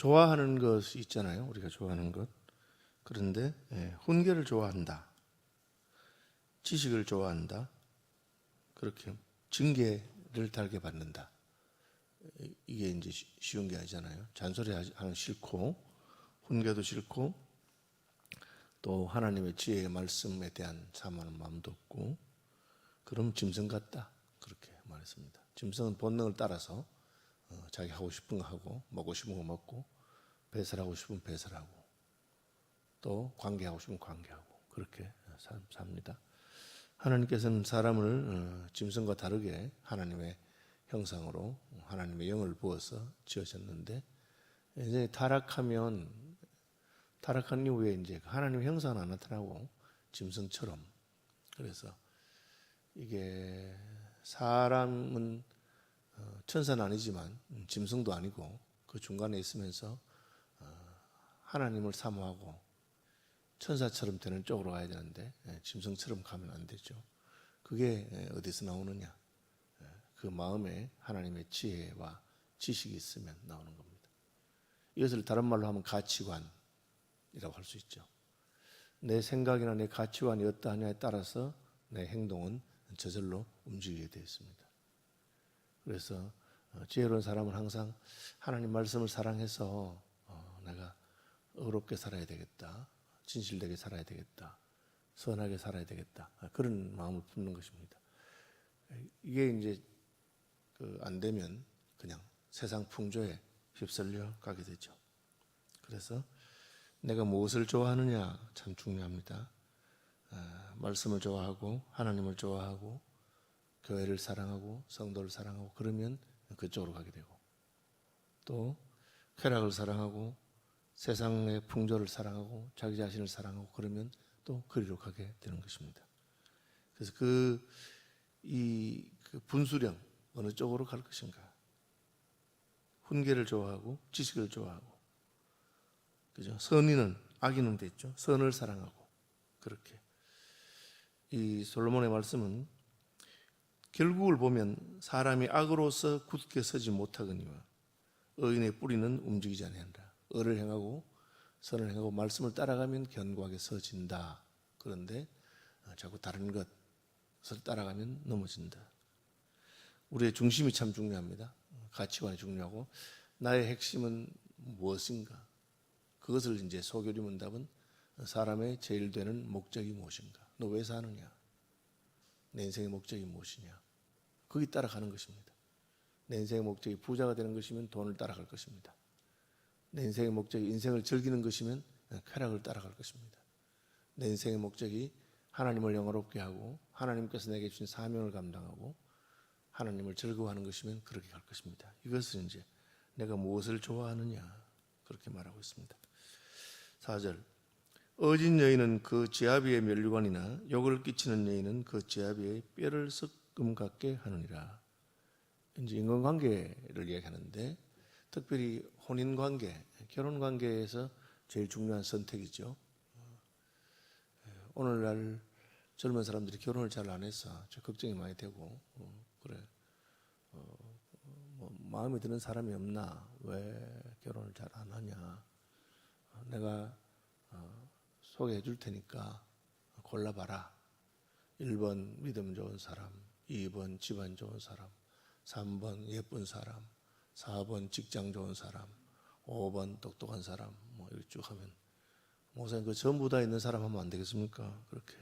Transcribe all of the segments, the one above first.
좋아하는 것이 있잖아요. 우리가 좋아하는 것. 그런데 훈계를 좋아한다, 지식을 좋아한다, 그렇게 징계를 달게 받는다. 이게 이제 쉬운 게 아니잖아요. 잔소리하는 싫고, 훈계도 싫고, 또 하나님의 지혜의 말씀에 대한 사모하는 마음도 없고, 그럼 짐승 같다, 그렇게 말했습니다. 짐승은 본능을 따라서 자기 하고 싶은 거 하고, 먹고 싶은 거 먹고, 배설하고 싶으면 배설하고, 또 관계하고 싶으면 관계하고, 그렇게 삽니다. 하나님께서는 사람을 짐승과 다르게 하나님의 형상으로 하나님의 영을 부어서 지으셨는데, 이제 타락한 이후에 이제 하나님의 형상은 안 나타나고 짐승처럼, 그래서 이게 사람은 천사는 아니지만 짐승도 아니고 그 중간에 있으면서 하나님을 사모하고 천사처럼 되는 쪽으로 가야 되는데 짐승처럼 가면 안 되죠. 그게 어디서 나오느냐? 그 마음에 하나님의 지혜와 지식이 있으면 나오는 겁니다. 이것을 다른 말로 하면 가치관이라고 할 수 있죠. 내 생각이나 내 가치관이 어떠하냐에 따라서 내 행동은 저절로 움직이게 되어 있습니다. 그래서 지혜로운 사람은 항상 하나님 말씀을 사랑해서 내가 의롭게 살아야 되겠다, 진실되게 살아야 되겠다, 선하게 살아야 되겠다, 그런 마음을 품는 것입니다. 이게 이제 안 되면 그냥 세상 풍조에 휩쓸려 가게 되죠. 그래서 내가 무엇을 좋아하느냐 참 중요합니다. 말씀을 좋아하고 하나님을 좋아하고 교회를 사랑하고 성도를 사랑하고 그러면 그쪽으로 가게 되고, 또 쾌락을 사랑하고 세상의 풍조를 사랑하고 자기 자신을 사랑하고 그러면 또 그리로 가게 되는 것입니다. 그래서 그 분수령 어느 쪽으로 갈 것인가? 훈계를 좋아하고 지식을 좋아하고, 그죠? 선인은 악인은 됐죠. 선을 사랑하고, 그렇게. 이 솔로몬의 말씀은 결국을 보면 사람이 악으로서 굳게 서지 못하거니와 의인의 뿌리는 움직이지 아니한다. 의를 행하고 선을 행하고 말씀을 따라가면 견고하게 서진다. 그런데 자꾸 다른 것을 따라가면 넘어진다. 우리의 중심이 참 중요합니다. 가치관이 중요하고 나의 핵심은 무엇인가? 그것을 이제 소교리 문답은 사람의 제일 되는 목적이 무엇인가? 너 왜 사느냐? 내 인생의 목적이 무엇이냐? 거기 따라가는 것입니다. 내 인생의 목적이 부자가 되는 것이면 돈을 따라갈 것입니다. 내 인생의 목적이 인생을 즐기는 것이면 쾌락을 따라갈 것입니다. 내 인생의 목적이 하나님을 영화롭게 하고 하나님께서 내게 주신 사명을 감당하고 하나님을 즐거워하는 것이면 그렇게 갈 것입니다. 이것은 이제 내가 무엇을 좋아하느냐, 그렇게 말하고 있습니다. 4절, 어진 여인은 그 지아비의 면류관이나 욕을 끼치는 여인은 그 지아비의 뼈를 썩음 같게 하느니라. 이제 인간관계를 이야기하는데 특별히 혼인관계, 결혼관계에서 제일 중요한 선택이죠. 오늘날 젊은 사람들이 결혼을 잘 안 해서 걱정이 많이 되고, 그래, 마음에 드는 사람이 없나? 왜 결혼을 잘 안 하냐? 내가 소개해 줄 테니까 골라봐라. 1번 믿음 좋은 사람, 2번 집안 좋은 사람, 3번 예쁜 사람, 4번 직장 좋은 사람, 5번 똑똑한 사람, 뭐 이렇게 쭉 하면 목사님 그 전부 다 있는 사람 하면 안 되겠습니까? 그렇게.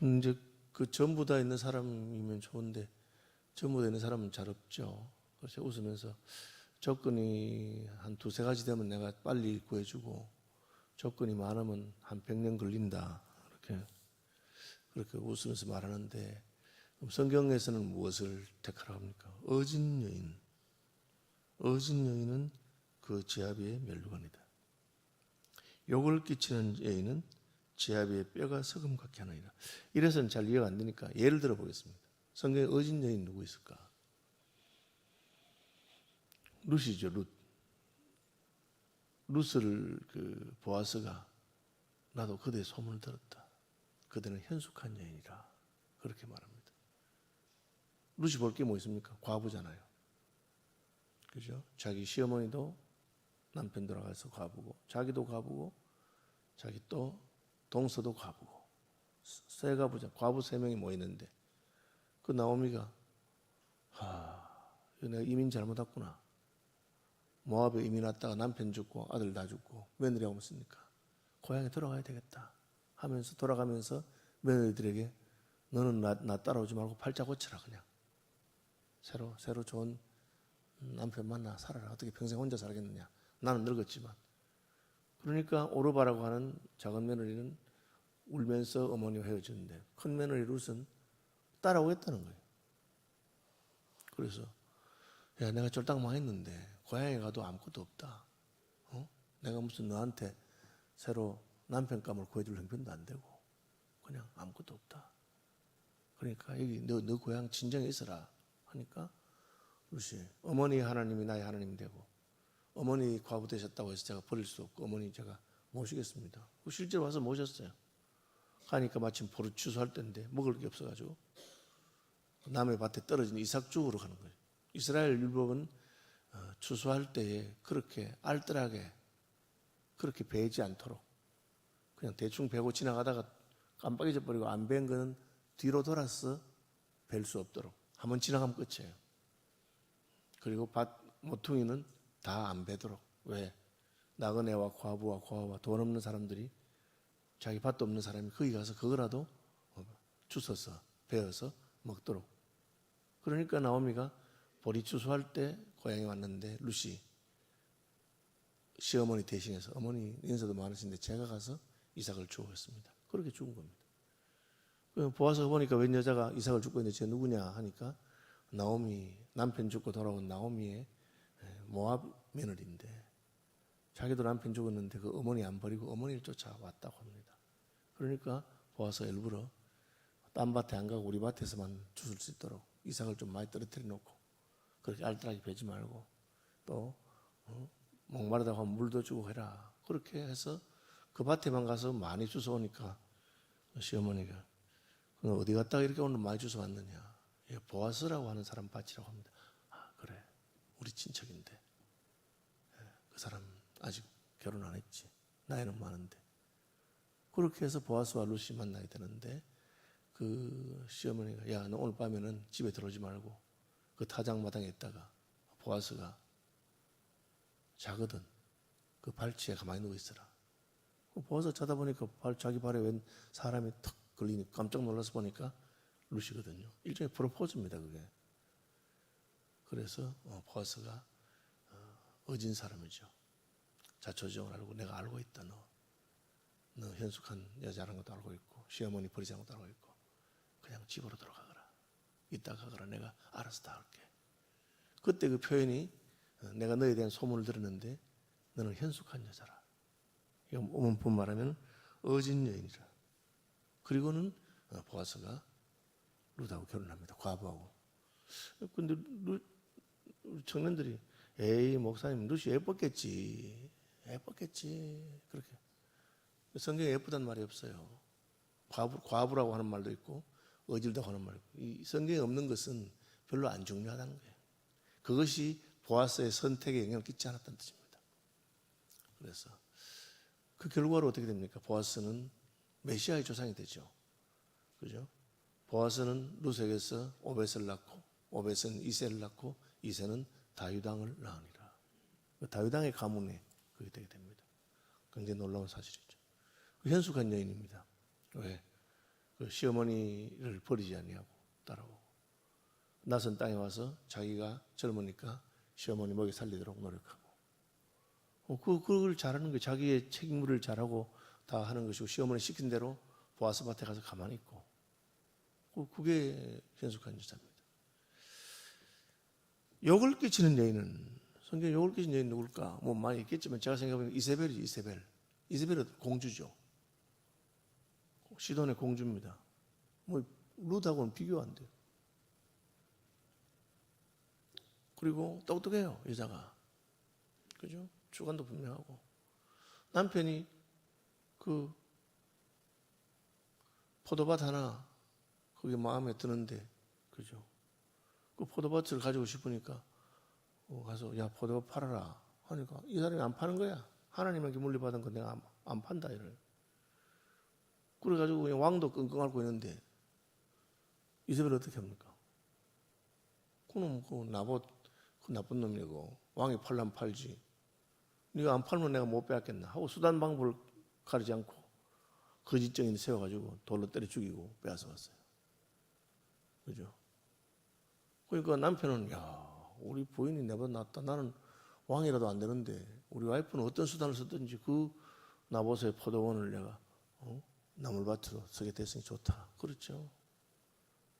이제 그 전부 다 있는 사람이면 좋은데 전부 다 있는 사람은 잘 없죠. 그래서 웃으면서 조건이 한 두세 가지 되면 내가 빨리 구해주고 조건이 많으면 한 100년 걸린다. 그렇게 웃으면서 말하는데, 그럼 성경에서는 무엇을 택하라고 합니까? 어진 여인. 어진 여인은 그 지아비의 면류관이다. 욕을 끼치는 여인은 지아비의 뼈가 썩음 같게 하느니라. 이래서는 잘 이해가 안 되니까 예를 들어 보겠습니다. 성경에 어진 여인 누구 있을까? 룻이죠, 룻. 룻을 보아스가 나도 그대의 소문을 들었다. 그대는 현숙한 여인이라. 그렇게 말합니다. 룻이 볼 게 뭐 있습니까? 과부잖아요. 그죠? 자기 시어머니도 남편 돌아가서 과부고, 자기도 과부고, 자기 또 동서도 과부고, 세 과부자, 과부 3명이 모이는데, 그 나오미가, 이거 내가 이민 잘못 왔구나. 모압에 이민 왔다가 남편 죽고 아들 다 죽고 며느리하고 있으니까 고향에 돌아가야 되겠다 하면서 돌아가면서 며느리들에게 너는 나 따라오지 말고 팔자 고쳐라. 그냥 새로 좋은 남편 만나 살아라. 어떻게 평생 혼자 살겠느냐. 나는 늙었지만. 그러니까 오르바라고 하는 작은 며느리는 울면서 어머니와 헤어지는데 큰 며느리 룻은 따라오겠다는 거예요. 그래서 야, 내가 쫄딱 망했는데 고향에 가도 아무것도 없다. 내가 무슨 너한테 새로 남편감을 구해줄 형편도 안 되고 그냥 아무것도 없다. 그러니까 여기 너 고향 친정에 있어라 하니까 룻이 어머니 하나님이 나의 하나님이 되고 어머니 과부 되셨다고 해서 제가 버릴 수 없고 어머니 제가 모시겠습니다. 실제로 와서 모셨어요. 가니까 마침 보름 추수할 때인데 먹을 게 없어가지고 남의 밭에 떨어진 이삭 죽으러 가는 거예요. 이스라엘 율법은 추수할 때에 그렇게 알뜰하게 그렇게 베지 않도록 그냥 대충 베고 지나가다가 깜빡 잊어버리고 안 벤 거는 뒤로 돌아서 벨 수 없도록 한번 지나가면 끝이에요. 그리고 밭 모퉁이는 다 안 베도록. 왜? 나그네와 과부와 고아와 돈 없는 사람들이 자기 밭도 없는 사람이 거기 가서 그거라도 주워서 베어서 먹도록. 그러니까 나오미가 보리 추수할 때 고향에 왔는데 룻이 시어머니 대신해서 어머니 인사도 많으신데 제가 가서 이삭을 주었습니다. 그렇게 죽은 겁니다. 보아서 보니까 웬 여자가 이삭을 죽고 있는데 쟤 누구냐 하니까 나오미, 남편 죽고 돌아온 나오미의 모압 며느리인데 자기도 남편 죽었는데 그 어머니 안 버리고 어머니를 쫓아왔다고 합니다. 그러니까 보아서 일부러 딴 밭에 안 가고 우리 밭에서만 주술 수 있도록 이삭을 좀 많이 떨어뜨려 놓고 그렇게 알뜰하게 베지 말고 또 목마르다고 하면 물도 주고 해라. 그렇게 해서 그 밭에만 가서 많이 주워오니까 시어머니가 어디 갔다가 이렇게 오늘 많이 주워왔느냐. 보아스라고 하는 사람 밭이라고 합니다. 아 그래 우리 친척인데 그 사람 아직 결혼 안 했지. 나이는 많은데. 그렇게 해서 보아스와 룻이 만나게 되는데 그 시어머니가 야 너 오늘 밤에는 집에 들어오지 말고 그 타작마당에 있다가 보아스가 자거든 그 발치에 가만히 누워 있어라. 보아스 자다 보니까 자기 발에 웬 사람이 탁 걸리니 깜짝 놀라서 보니까 룻이거든요. 일종의 프로포즈입니다 그게. 그래서 보아스가 어진 사람이죠. 자초지종을 알고 내가 알고 있다. 너 현숙한 여자라는 것도 알고 있고 시어머니 버리자는 것도 알고 있고 그냥 집으로 들어가거라. 이따 가거라. 내가 알아서 다 할게. 그때 그 표현이 내가 너에 대한 소문을 들었는데 너는 현숙한 여자라. 이거 원문 말하면 어진 여인이라. 그리고는 보아스가 룻하고 결혼합니다. 과부하고. 근데 청년들이 에이 목사님 룻이 예뻤겠지. 그렇게. 성경에 예쁘다는 말이 없어요. 과부라고 하는 말도 있고 어질다고 하는 말도 있고 이 성경에 없는 것은 별로 안 중요하다는 거예요. 그것이 보아스의 선택에 영향을 끼치지 않았다는 뜻입니다. 그래서 그 결과로 어떻게 됩니까? 보아스는 메시아의 조상이 되죠. 그죠? 보아스는 룻에게서 오벳을 낳고 오벳은 이새를 낳고 이새는 다윗왕을 낳으니라. 다윗왕의 가문에 그게 되게 됩니다. 굉장히 놀라운 사실이죠. 현숙한 여인입니다. 왜? 그 시어머니를 버리지 아니하고 따라오고 낯선 땅에 와서 자기가 젊으니까 시어머니 먹여 살리도록 노력하고 그걸 잘하는 거예요. 자기의 책임을 잘하고 다 하는 것이고 시어머니 시킨 대로 보아스 밭에 가서 가만히 있고 그게 현숙한 여자입니다. 욕을 끼치는 여인은 성경에 욕을 끼치는 여인은 누굴까? 뭐 많이 있겠지만 제가 생각해보면 이세벨이죠. 이세벨은 공주죠. 시돈의 공주입니다. 뭐 룻하고는 비교 안 돼요. 그리고 똑똑해요 여자가. 그죠? 주관도 분명하고 남편이 그 포도밭 하나 그게 마음에 드는데 그죠? 그 포도밭을 가지고 싶으니까 가서 야 포도 팔아라 하니까 이 사람이 안 파는 거야. 하나님에게 물려받은 거 내가 안 판다 이래. 그래가지고 그냥 왕도 끙끙 앓고 있는데 이세벨 어떻게 합니까? 그놈 그 나봇 그 나쁜 놈이고 왕이 팔려면 팔지. 네가 안 팔면 내가 못 빼앗겠나 하고 수단 방법을 가리지 않고 거짓정인 세워가지고 돌로 때려 죽이고 빼앗아 왔어요. 그죠? 그러니까 남편은 야 우리 부인이 내보다 낫다. 나는 왕이라도 안 되는데 우리 와이프는 어떤 수단을 썼든지 그 나봇의 포도원을 내가 나물밭으로 서게 됐으니 좋다. 그렇죠.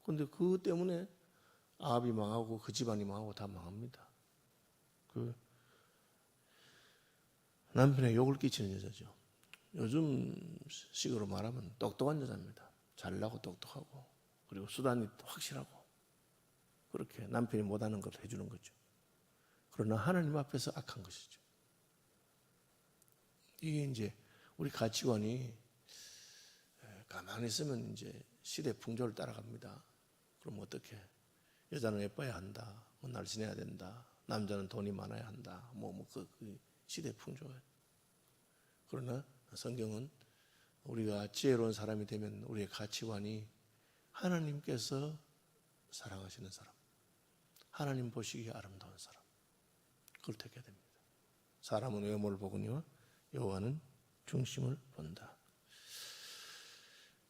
그런데 그 때문에 아합이 망하고 그 집안이 망하고 다 망합니다. 그 남편의 욕을 끼치는 여자죠. 요즘 식으로 말하면 똑똑한 여자입니다. 잘나고 똑똑하고 그리고 수단이 확실하고 그렇게 남편이 못하는 걸 해주는 거죠. 그러나 하나님 앞에서 악한 것이죠. 이게 이제 우리 가치관이 가만히 있으면 이제 시대 풍조를 따라갑니다. 그럼 어떻게? 여자는 예뻐야 한다. 뭐 날씬해야 된다. 남자는 돈이 많아야 한다. 그 시대 풍조예요. 그러나 성경은 우리가 지혜로운 사람이 되면 우리의 가치관이 하나님께서 사랑하시는 사람, 하나님 보시기에 아름다운 사람, 그걸 택해야 됩니다. 사람은 외모를 보거니와 여호와는 중심을 본다.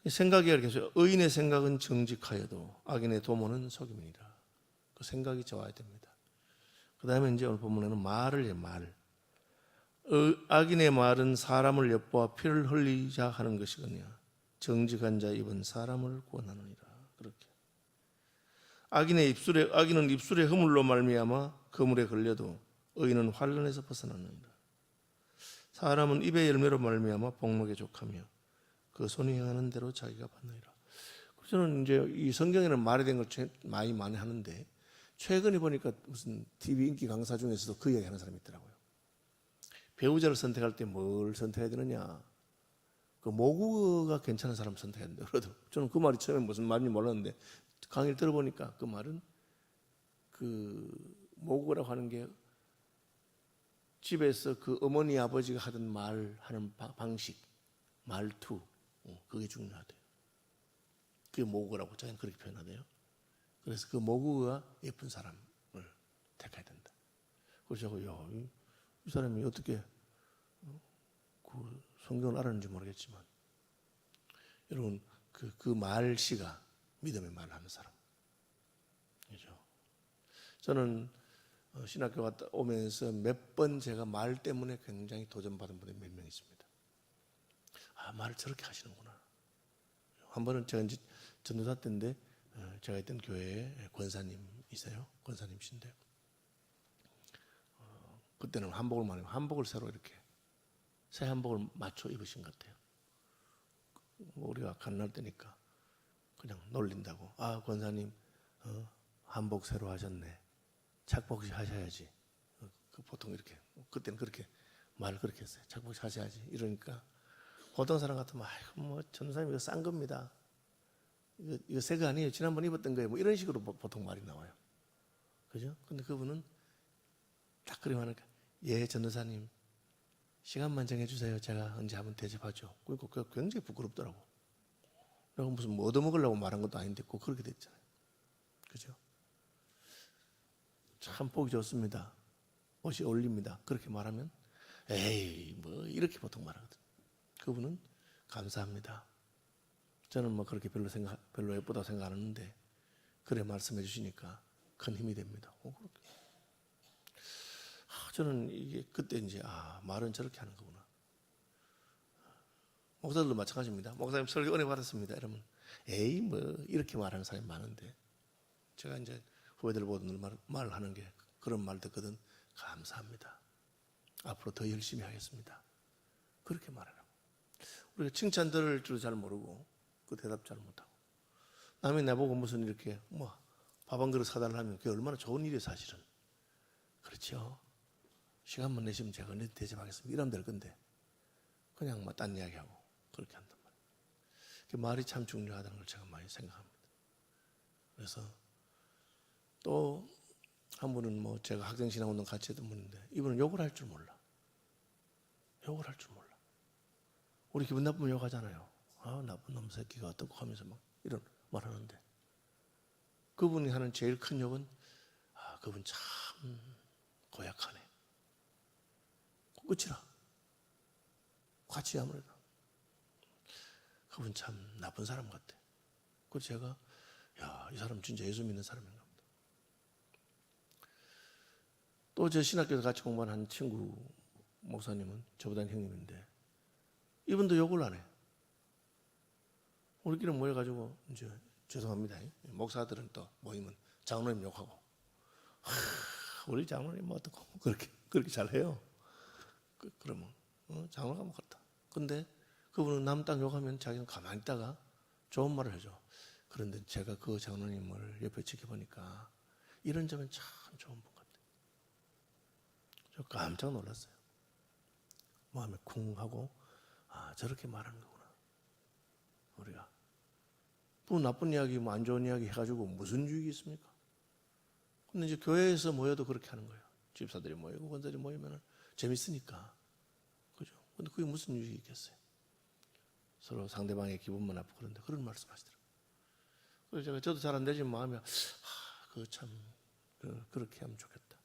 생각이 이렇게 해서 의인의 생각은 정직하여도 악인의 도모는 속임이니라. 그 생각이 좋아야 됩니다. 그 다음에 이제 오늘 본문에는 말을 해요. 말. 악인의 말은 사람을 엿보아 피를 흘리자 하는 것이거니와 정직한 자 입은 사람을 구원하느니라. 그렇게 악인은 입술의 허물로 말미암아 거물에 걸려도 의인은 환난에서 벗어나느니라. 사람은 입의 열매로 말미암아 복목에 족하며 그 손이 행하는 대로 자기가 받느니라. 저는 이제 이 성경에는 말에 대한 걸 많이 하는데 최근에 보니까 무슨 TV 인기 강사 중에서도 그 이야기 하는 사람이 있더라고요. 배우자를 선택할 때 뭘 선택해야 되느냐. 그 모국어가 괜찮은 사람 선택해야 된다. 그래도 저는 그 말이 처음에 무슨 말인지 몰랐는데 강의를 들어보니까 그 말은 그 모국어라고 하는 게 집에서 그 어머니 아버지가 하던 말하는 방식, 말투, 그게 중요하대요. 그게 모국어라고 자기는 그렇게 표현하대요. 그래서 그 모국어가 예쁜 사람을 택해야 된다. 그래서 이 사람이 어떻게 그 성경을 알았는지 모르겠지만 여러분 그 말씨가 믿음의 말을 하는 사람. 그죠? 저는 신학교 갔다 오면서 몇 번 제가 말 때문에 굉장히 도전받은 분이 몇 명 있습니다. 아, 말을 저렇게 하시는구나. 한 번은 제가 이제 전도사 때인데 제가 있던 교회에 권사님이세요. 권사님이신데 그때는 한복을 많이 한복을 새로 이렇게 새 한복을 맞춰 입으신 것 같아요. 우리가 간날 때니까 그냥 놀린다고. 아, 권사님 한복 새로 하셨네. 착복 하셔야지. 보통 이렇게 그때는 그렇게 말을 그렇게 했어요. 착복 하셔야지. 이러니까 보통 사람 같으면 뭐 전도사님 이거 싼 겁니다. 이거 새 거 아니에요. 지난번 입었던 거예요. 뭐 이런 식으로 보통 말이 나와요. 그죠? 근데 그분은 딱 그래 하니까 예, 전도사님 시간만 정해주세요. 제가 언제 한번 대접하죠. 그러니까 그게 굉장히 부끄럽더라고. 그리고 무슨 뭐 얻어먹으려고 말한 것도 아닌데 꼭 그렇게 됐잖아요. 그죠? 참 보기 좋습니다. 옷이 어울립니다. 그렇게 말하면 에이 뭐 이렇게 보통 말하거든. 그분은 감사합니다. 저는 뭐 그렇게 별로 예쁘다고 생각 안 하는데 그래 말씀해 주시니까 큰 힘이 됩니다. 그렇게. 저는 이게 그때 이제 말은 저렇게 하는 거구나. 목사들도 마찬가지입니다. 목사님 설교 은혜 받았습니다. 이러면 에이 뭐 이렇게 말하는 사람이 많은데 제가 이제 후배들 보고 말을 하는 게 그런 말 듣거든. 감사합니다. 앞으로 더 열심히 하겠습니다. 그렇게 말하라고. 우리가 칭찬 들을 줄 잘 모르고 그 대답 잘 못하고 남이 나보고 무슨 이렇게 뭐 밥 한 그릇 사달라 하면 그게 얼마나 좋은 일이에요 사실은. 그렇죠. 시간만 내시면 제가 언제 대접하겠습니다. 이러면 될 건데 그냥 뭐 딴 이야기하고 그렇게 한단 말이에요. 그 말이 참 중요하다는 걸 제가 많이 생각합니다. 그래서 또 한 분은 뭐 제가 학생신앙운동 같이 했던 분인데 이분은 욕을 할 줄 몰라. 욕을 할 줄 몰라. 우리 기분 나쁘면 욕하잖아요. 아, 나쁜 놈 새끼가 어떻고 하면서 막 이런 말 하는데 그분이 하는 제일 큰 욕은 아, 그분 참 고약하네. 끝이라. 같이 아무래도 그분 참 나쁜 사람 같아. 그래서 제가 야, 이 사람 진짜 예수 믿는 사람인가 보다. 또 저 신학교에서 같이 공부한 한 친구 목사님은 저보다 형님인데 이분도 욕을 안 해. 우리끼리 모여가지고 이제 죄송합니다. 목사들은 또 모이면 장로님 욕하고 우리 장로님 뭐 어떻고 그렇게 잘해요. 그러면 장로가 뭐 그렇다. 근데 그분은 남 땅 욕하면 자기는 가만히 있다가 좋은 말을 해줘. 그런데 제가 그 장로님을 옆에 지켜보니까 이런 점은 참 좋은 분 같아요. 저 깜짝 놀랐어요. 마음에 쿵 하고 아, 저렇게 말하는 거구나. 우리가 뭐 나쁜 이야기, 뭐 안 좋은 이야기 해가지고 무슨 유익이 있습니까? 근데 이제 교회에서 모여도 그렇게 하는 거예요. 집사들이 모이고 권사들이 모이면 재밌으니까. 그죠? 근데 그게 무슨 유익이 있겠어요? 서로 상대방의 기분만 나쁘고 그런데 그런 말씀 하시더라고요. 그래서 저도 잘 안 되지만 마음이 참 그렇게 하면 좋겠다.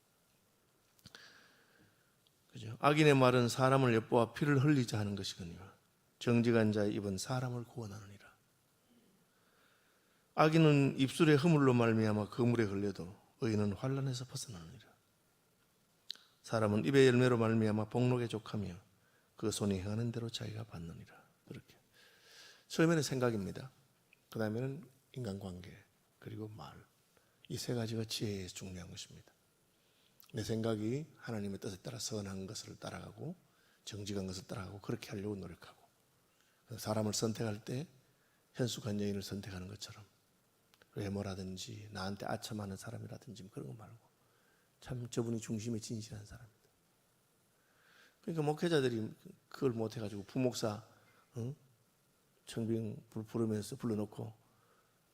그죠? 악인의 말은 사람을 엿보아 피를 흘리자 하는 것이거니와 정직한 자의 입은 사람을 구원하느니라. 악인은 입술의 허물로 말미암아 그물에 걸려도 의인은 환난에서 벗어나느니라. 사람은 입의 열매로 말미암아 복록에 족하며 그 손이 행하는 대로 자기가 받느니라. 그렇게 처음에는 생각입니다. 그 다음에는 인간관계 그리고 말, 이 세 가지가 지혜에서 중요한 것입니다. 내 생각이 하나님의 뜻에 따라 선한 것을 따라가고 정직한 것을 따라가고 그렇게 하려고 노력하고 사람을 선택할 때 현숙한 여인을 선택하는 것처럼 외모라든지 나한테 아첨하는 사람이라든지 그런 거 말고 참 저분이 중심에 진실한 사람입니다. 그러니까 목회자들이 그걸 못해가지고 부목사 청빙 부르면서 불러놓고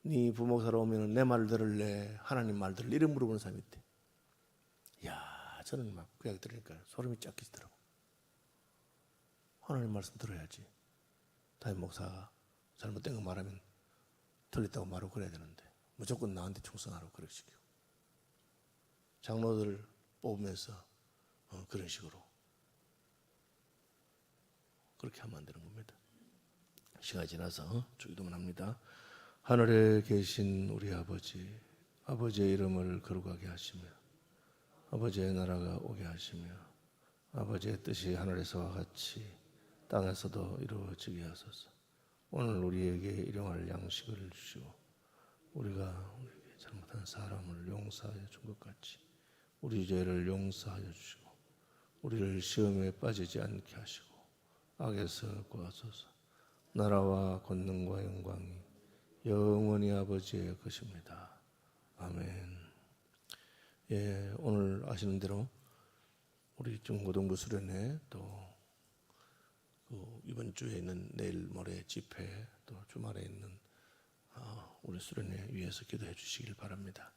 네 부목사로 오면 내 말 들을래 하나님 말 들을래 이런 물어보는 사람이 있대. 야, 저는 막 그 이야기 들으니까 소름이 쫙 끼치더라고. 하나님 말씀 들어야지. 담임 목사가 잘못된 거 말하면 틀렸다고 말하고 그래야 되는데 무조건 나한테 충성하라고 그렇게 시키고 장로들을 뽑으면서 그런 식으로 그렇게 하면 안 되는 겁니다. 시간이 지나서 주기도문 합니다. 하늘에 계신 우리 아버지, 아버지의 이름을 거룩하게 하시며 아버지의 나라가 오게 하시며 아버지의 뜻이 하늘에서와 같이 땅에서도 이루어지게 하소서. 오늘 우리에게 일용할 양식을 주시고 우리가 우리에게 잘못한 사람을 용서하여 준 것 같이 우리 죄를 용서하여 주시고 우리를 시험에 빠지지 않게 하시고 악에서 구하소서. 나라와 권능과 영광이 영원히 아버지의 것입니다. 아멘. 예, 오늘 아시는 대로 우리 중고등부 수련회 또 이번 주에 있는 내일 모레 집회 또 주말에 있는 우리 수련회 위해서 기도해 주시길 바랍니다.